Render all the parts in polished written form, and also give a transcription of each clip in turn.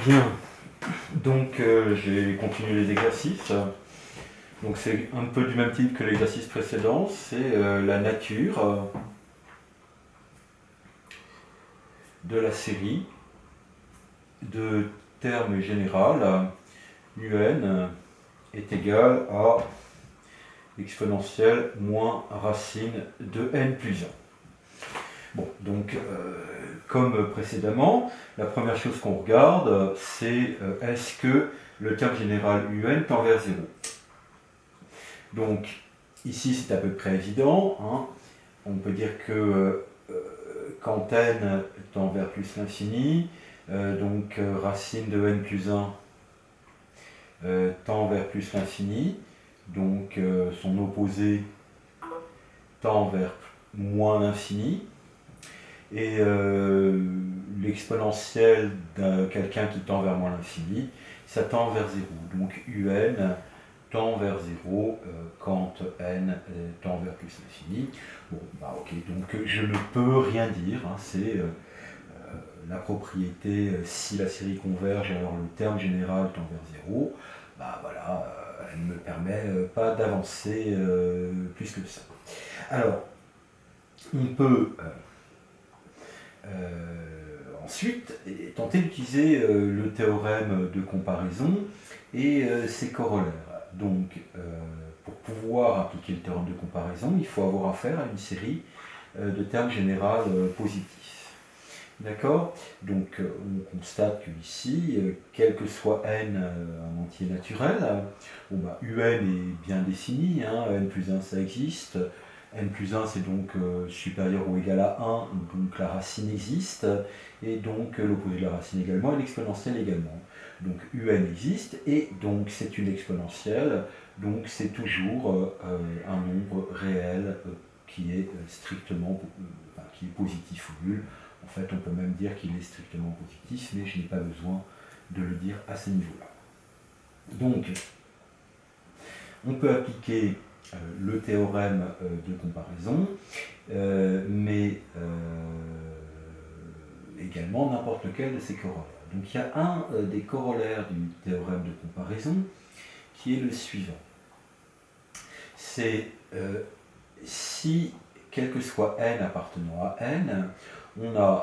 Bien, donc j'ai continué les exercices. Donc c'est un peu du même type que l'exercice précédent, c'est la nature de la série de termes général un est égal à exponentielle moins racine de n plus 1. Bon, donc comme précédemment, la première chose qu'on regarde, c'est est-ce que le terme général un tend vers 0. Donc ici c'est à peu près évident, hein. On peut dire que quand n tend vers plus l'infini, donc racine de n plus 1 tend vers plus l'infini, donc son opposé tend vers moins l'infini, et l'exponentielle de quelqu'un qui tend vers moins l'infini, ça tend vers 0. Donc un tend vers 0 quand n tend vers plus l'infini. Bon, bah ok, donc je ne peux rien dire, hein, c'est la propriété si la série converge, alors le terme général tend vers 0. Bah voilà, elle ne me permet pas d'avancer plus que ça. Alors, on peut ensuite tenter d'utiliser le théorème de comparaison et ses corollaires. Donc, pour pouvoir appliquer le théorème de comparaison, il faut avoir affaire à une série de termes généraux positifs. D'accord. Donc, on constate que ici, quel que soit n un entier naturel, bon, bah, un est bien défini, hein, n plus 1 ça existe, n plus 1 c'est donc supérieur ou égal à 1, donc la racine existe, et donc l'opposé de la racine également, et l'exponentielle également. Donc un existe, et donc c'est une exponentielle, donc c'est toujours un nombre réel qui est strictement, qui est positif ou nul. En fait, on peut même dire qu'il est strictement positif, mais je n'ai pas besoin de le dire à ce niveau-là. Donc, on peut appliquer le théorème de comparaison, mais également n'importe lequel de ses corollaires. Donc, il y a un des corollaires du théorème de comparaison qui est le suivant. C'est si, quel que soit n appartenant à n, on a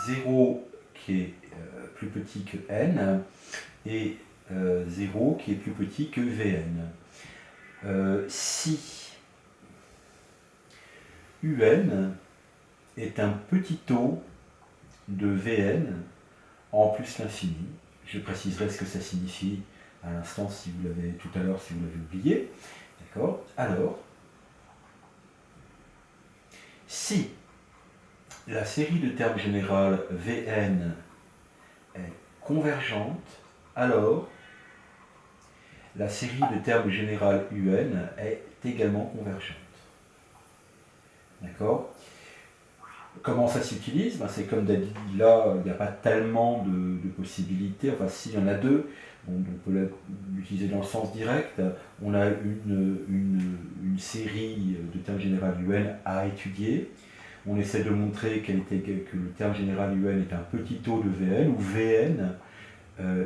0 qui est plus petit que n et 0 qui est plus petit que Vn. Si un est un petit taux de Vn en plus l'infini, je préciserai ce que ça signifie à l'instant si vous l'avez tout à l'heure si vous l'avez oublié, d'accord. Alors, si la série de termes généraux Vn est convergente, alors la série de termes généraux un est également convergente. D'accord. Comment ça s'utilise? Ben, c'est comme d'habitude, là, il n'y a pas tellement de possibilités. Enfin, s'il y en a deux, bon, on peut l'utiliser dans le sens direct. On a une série de termes généraux un à étudier. On essaie de montrer que le terme général un est un petit taux de Vn, où Vn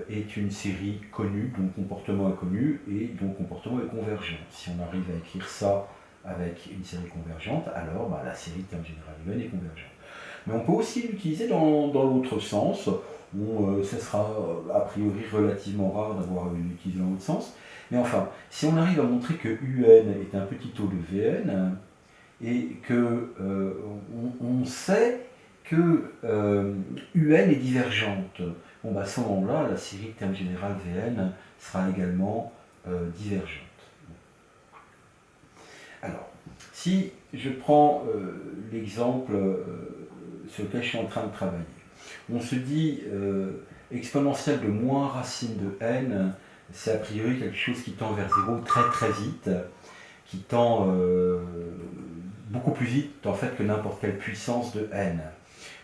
est une série connue, dont comportement est connu et dont comportement est convergent. Si on arrive à écrire ça avec une série convergente, alors bah, la série de termes général un est convergente. Mais on peut aussi l'utiliser dans l'autre sens, où ça sera a priori relativement rare d'avoir l'utilisé dans l'autre sens. Mais enfin, si on arrive à montrer que un est un petit taux de Vn, et que on sait que un est divergente, bon, bah, à ce moment-là, la série de termes général Vn sera également divergente. Alors, si je prends l'exemple sur lequel je suis en train de travailler, on se dit exponentielle de moins racine de n, c'est a priori quelque chose qui tend vers 0 très très vite, qui tend beaucoup plus vite en fait que n'importe quelle puissance de n.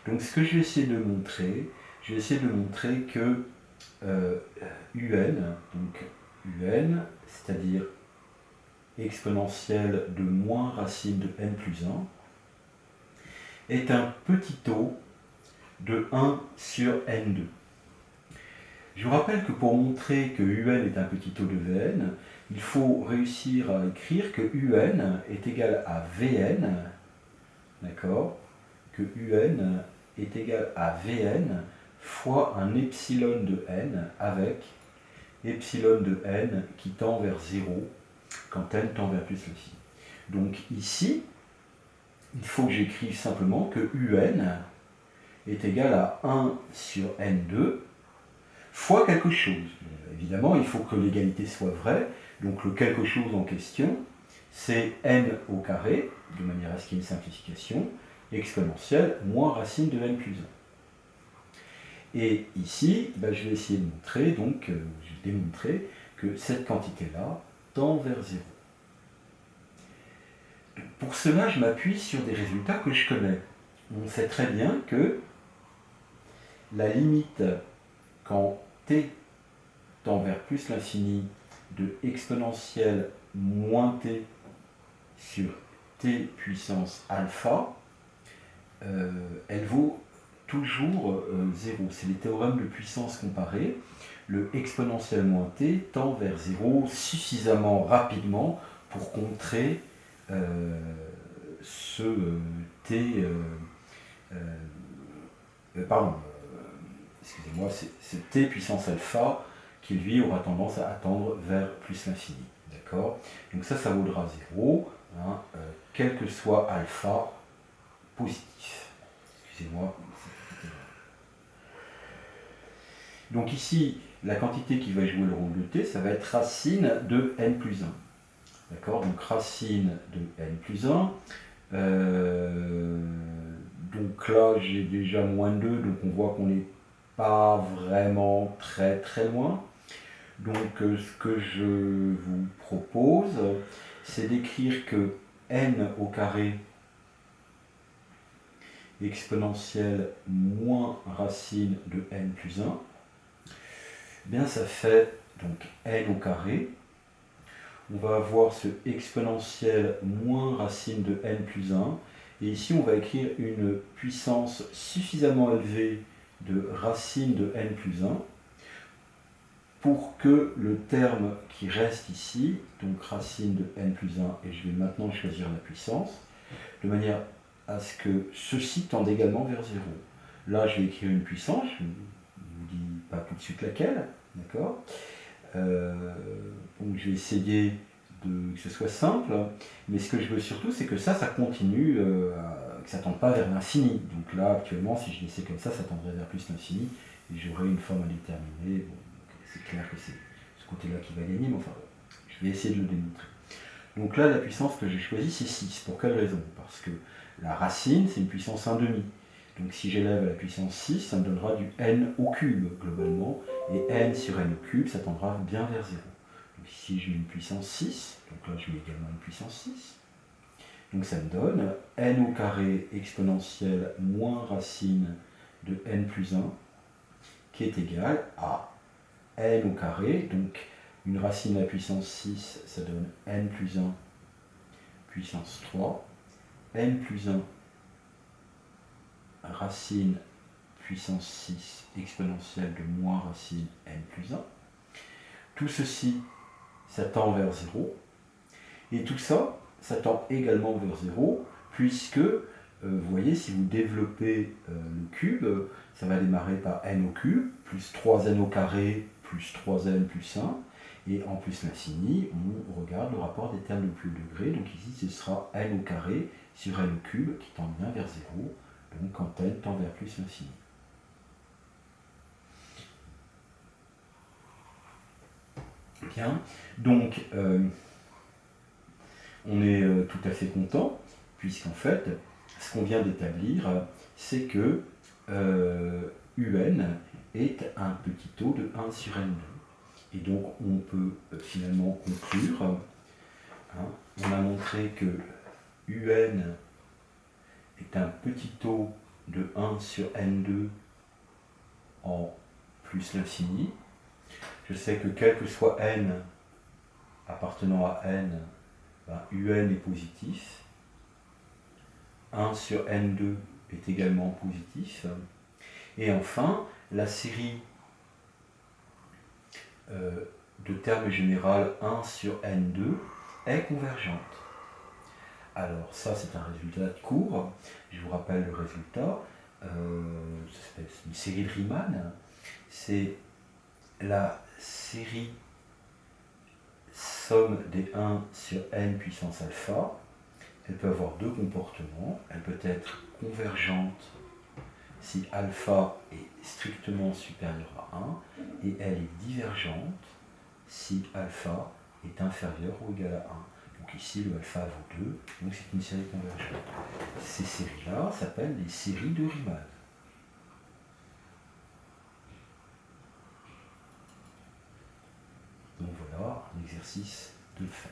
Donc ce que je vais essayer de montrer, que un, c'est-à-dire exponentielle de moins racine de n plus 1, est un petit taux de 1 sur n2. Je vous rappelle que pour montrer que UN est un petit taux de Vn, il faut réussir à écrire que UN est égal à Vn, d'accord? Que UN est égal à Vn fois un epsilon de n avec epsilon de n qui tend vers 0 quand n tend vers plus l'infini. Donc ici, il faut que j'écrive simplement que UN est égal à 1 sur N2 fois quelque chose. Évidemment, il faut que l'égalité soit vraie, donc le quelque chose en question, c'est n au carré, de manière à ce qu'il y ait une simplification, exponentielle, moins racine de n plus 1. Et ici, je vais essayer de montrer, donc je vais démontrer que cette quantité-là tend vers 0. Pour cela, je m'appuie sur des résultats que je connais. On sait très bien que la limite quand t tend vers plus l'infini de exponentielle moins t sur t puissance alpha, elle vaut toujours 0. C'est les théorèmes de puissance comparée. Le exponentielle moins t tend vers 0 suffisamment rapidement pour contrer ce t... excusez-moi, c'est t puissance alpha qui lui aura tendance à tendre vers plus l'infini. D'accord? Donc ça vaudra 0, hein, quel que soit alpha positif. Excusez-moi. Donc ici, la quantité qui va jouer le rôle de t, ça va être racine de n plus 1. D'accord? Donc racine de n plus 1. Donc là, j'ai déjà moins 2, donc on voit qu'on n'est pas vraiment très très loin. Donc ce que je vous propose, c'est d'écrire que n au carré exponentielle moins racine de n plus 1, bien ça fait donc n au carré. On va avoir ce exponentielle moins racine de n plus 1. Et ici, on va écrire une puissance suffisamment élevée de racine de n plus 1 pour que le terme qui reste ici, donc racine de n plus 1, et je vais maintenant choisir la puissance, de manière à ce que ceci tende également vers 0. Là, je vais écrire une puissance, je ne vous dis pas tout de suite laquelle, d'accord? Donc je vais essayer que ce soit simple, mais ce que je veux surtout, c'est que ça continue, que ça ne tende pas vers l'infini. Donc là, actuellement, si je laissais comme ça tendrait vers plus l'infini, et j'aurais une forme indéterminée. Bon, c'est clair que c'est ce côté-là qui va gagner, mais enfin, je vais essayer de le démontrer. Donc là, la puissance que j'ai choisie, c'est 6. Pour quelle raison? Parce que la racine, c'est une puissance 1,5. Donc si j'élève à la puissance 6, ça me donnera du n au cube, globalement. Et n sur n au cube, ça tendra bien vers 0. Donc ici, je mets une puissance 6. Donc là, je mets également une puissance 6. Donc ça me donne n au carré exponentielle moins racine de n plus 1, qui est égal à n au carré. Donc une racine à puissance 6, ça donne n plus 1 puissance 3. n plus 1 racine puissance 6 exponentielle de moins racine n plus 1. Tout ceci, ça tend vers 0. Et tout ça, ça tend également vers 0, puisque, vous voyez, si vous développez le cube, ça va démarrer par n au cube, plus 3n au carré, plus 3n plus 1. Et en plus l'infini, on regarde le rapport des termes de plus degré. Donc ici, ce sera n au carré sur n au cube qui tend bien vers 0. Donc quand n tend vers plus l'infini. Bien, donc on est tout à fait content, puisqu'en fait, ce qu'on vient d'établir, c'est que UN est un petit taux de 1 sur N2. Et donc on peut finalement conclure, hein, on a montré que UN est un petit taux de 1 sur N2 en plus l'infini. Je sais que quel que soit n appartenant à n, UN est positif. 1 sur N2 est également positif. Et enfin, la série de terme général 1 sur N2 est convergente. Alors ça c'est un résultat de cours, je vous rappelle le résultat, c'est une série de Riemann, c'est la série somme des 1 sur n puissance alpha. Elle peut avoir deux comportements, elle peut être convergente si alpha est strictement supérieur à 1 et elle est divergente si alpha est inférieur ou égal à 1. Donc ici le alpha vaut 2, donc c'est une série convergente. Ces séries-là s'appellent les séries de Riemann. Donc voilà un exercice de fait.